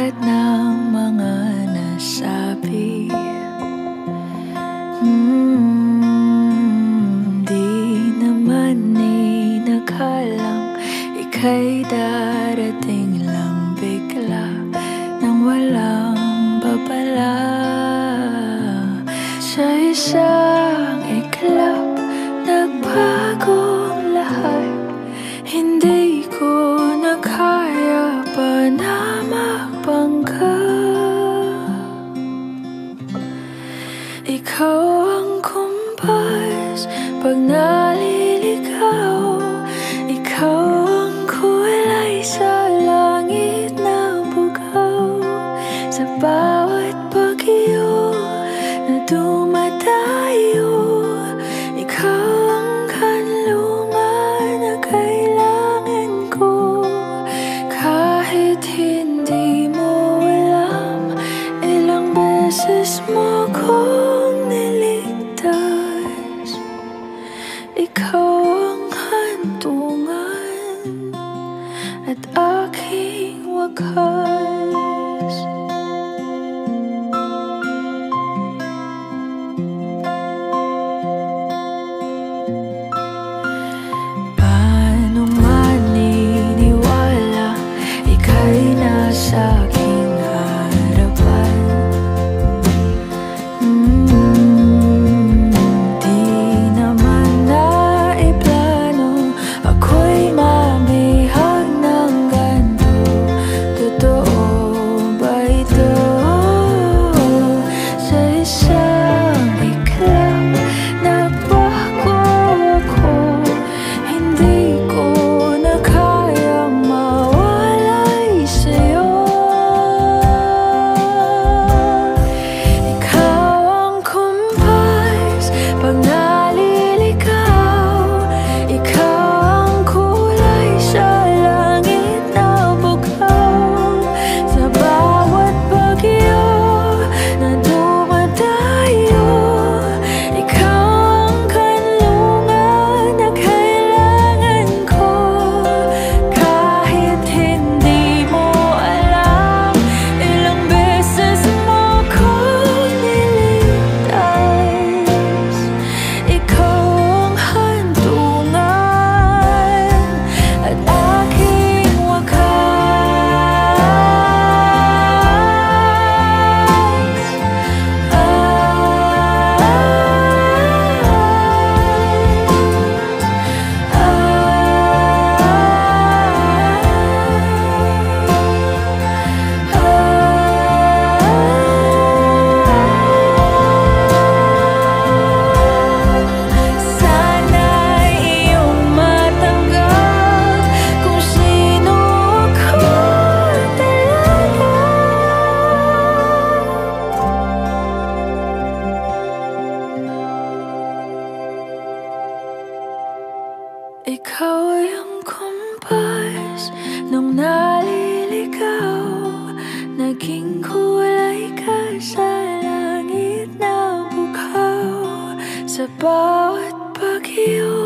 lahat ng mga nasabi. Di naman inakalang ika'y darating lang bigla nang walang babala. Sa isang iglap, nagbagong lahat. Hindi ko na kaya pa na magpangga. Ikaw ang kumpas pag naliligaw. Ikaw ang kulay sa langit na bugaw. Sa bawat bagyo na dumadayo, ikaw ang kanlungan na kailangan ko. Kahit hindi mo alam, ilang beses mo kong niligtas. Ikaw ang hantungan at aking wakas. Paano maniniwala ika'y nasa aking harapan? Di naman naiplano ako'y mamihag ng ganito. Totoo ba ito? Sa isang iglap, nagbago ako. Hindi ko na kayang mawalay sa'yo. Ikaw ang kumpas pag naliligaw. Ikaw ang kulay sa langit na bugaw. Sa bawat bagyo na dumadayo, ikaw ang kanlungan na kailangan ko. Kahit hindi mo alam, ilang beses mo kong niligtas. Ikaw ang hantungan at aking sana'y iyong matanggap kung sino ako talaga. Ikaw ang kumpas nung naliligaw. Naging kulay ka sa langit na bugaw. Sa bawat bagyo